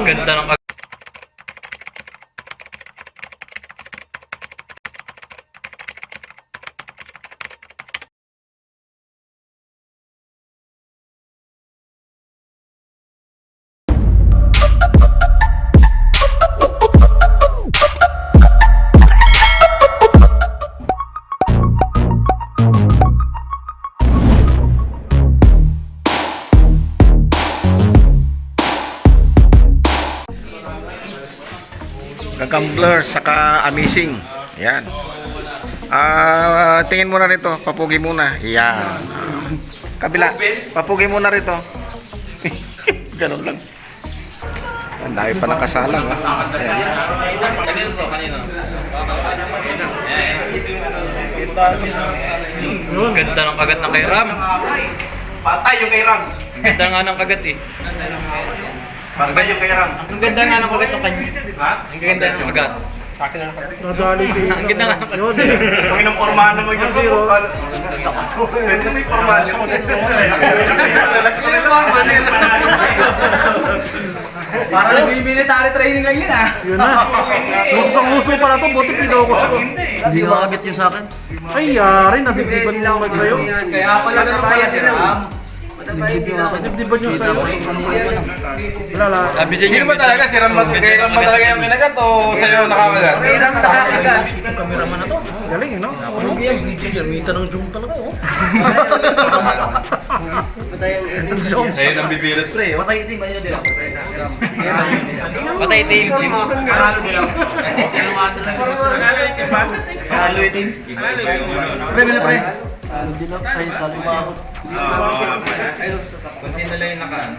Ganda ng Gambler saka amazing. Yan. Tingin muna rito, papugi muna. Yan. Kabila, papugi muna rito. Ganun lang. Ang dami pa nakasalang. Kanino to? Kanino? Ganda ng kagat ng kay Ram. Patay yung kay Ram. Ganda nga ng kagat eh. Patay yung kay Ram. Ang ganda nga ng kagat ng kanya. Ha? Ang ganda ng kagat. Nadali din. Ang ganda nga ng kagat. Yun. Pag inumpormahan naman yung Zero. Pwede may pormahan yung relax na rin Para nag-military training lang yun ah. Yun na. Usang-uso pala to, buti pinaukos ko. Hindi makagat yun sa akin. Ay, yari, nadibdiban mo mag sa'yo. Kaya pala ganun kaya si Ram. Nadibdiban nyo sa'yo. Wala lang. Sabi sa inyo. Sino ba talaga? Si Ram ba? Kay Ram ba talaga yung kinagat o sa'yo nakakagat? Ram sa kakagat. Galing, no? Sa'yo nang bibirit pre. Patay itim ba yun nila? Patay team. Panalo nila. Panalo itim. Pre, bila pre. Kung sino lang yung nakaan.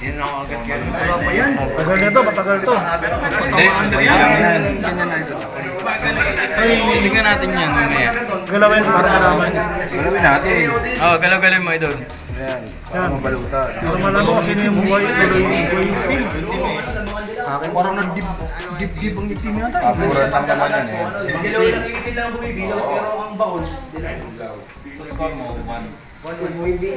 Yun ang agad yan. Matagal nito, matagal to. Hindi, hindi lang yan. Tingnan natin yan mamaya. Galawin para malaman. Galawin natin. Oo, galaw-galaw mo idol. Yan. Mabalutan. Para malaman kung sino yung buhay. Tuloy yung buhay yung team. Akin parang nag-dip-dip ang itim yata. Kapuran lang naman yan eh. Dilaw lang itim lang bumibilaw pero ang baon. So score mo, 1. Opo, hindi.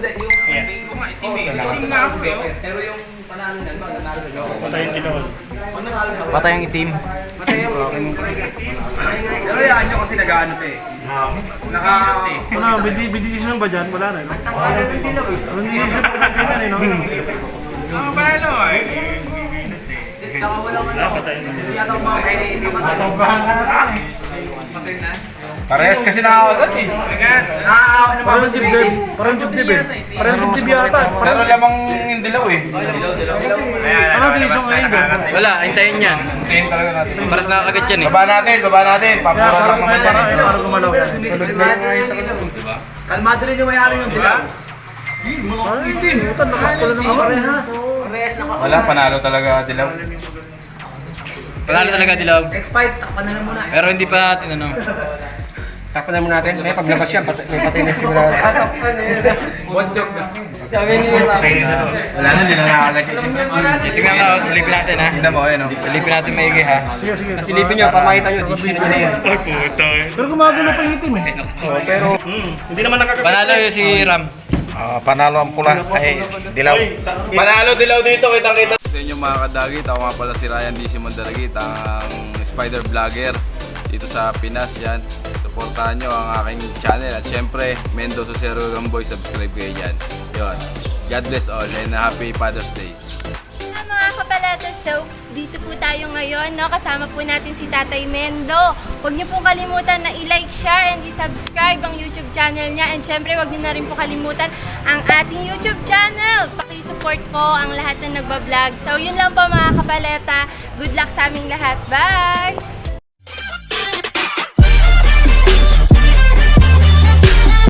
Yung tingin ko nga itim eh. Itim nga ako eh. Pero yung panalo na, nanalo sa joke. Patay ang itim. Pero yan nyo kasi nag-ano pa eh. Ano, bidisisyon ba dyan? Wala na, no? Ano bidisisyon pa dyan kailan, eh, no? Tsaka wala man ako. Hindi yata mga kayo na itim. Patay na. Parehas kasi nakakagat eh. Parang dibdib. Parang dibdib, eh. Parang dibdib yata. Pero lamang yung dilaw eh. Ano desisyon ngayon, ba? Wala, hintayin yan. Tingin talaga natin. Paras nakakagat yan eh. Baba natin, baba natin. Papuran lang naman yan eh. Parang gumalaw yan. Kalmado rin yung mayari yung dilaw. Parang hindi. Utan, lakas pala ng mga. Parehas na Wala, panalo talaga dilaw. Panalo talaga dilaw. Expired, takpan na lang muna. Pero hindi pa natin ano. Takpan na muna natin. May paglabas yan, may patay na siguro. Takpan na yun. One joke na. Sabi niyo Wala na, hindi na nakakagat yung Tingnan mo, silipin natin ha. Tignan mo, ayun o. Silipin natin maigi ha. Sige, sige. Silipin nyo, pamakita nyo. Decision nyo na yan. Pero gumagulo pa yung itim, eh. Panalo yun si Ram. Panalo ang pula. Ay, dilaw. Panalo dilaw dito, kitang-kita. Sa inyo mga kadagit, ako nga pala si Ryan D. Simondalagit, ang spider vlogger dito sa Pinas yan. Supportahan nyo ang aking channel at syempre, Mendoza Zero Gamboy, subscribe kayo dyan. Yun. God bless all and happy Father's Day. Mga kapalata, so dito po tayo ngayon, no? Kasama po natin si Tatay Mendo. Huwag niyo pong kalimutan na i-like siya and i-subscribe ang YouTube channel niya. And syempre, huwag niyo na rin po kalimutan ang ating YouTube channel. Paki-support po ang lahat na nagbablog. So, yun lang po mga kapaleta. Good luck sa aming lahat. Bye!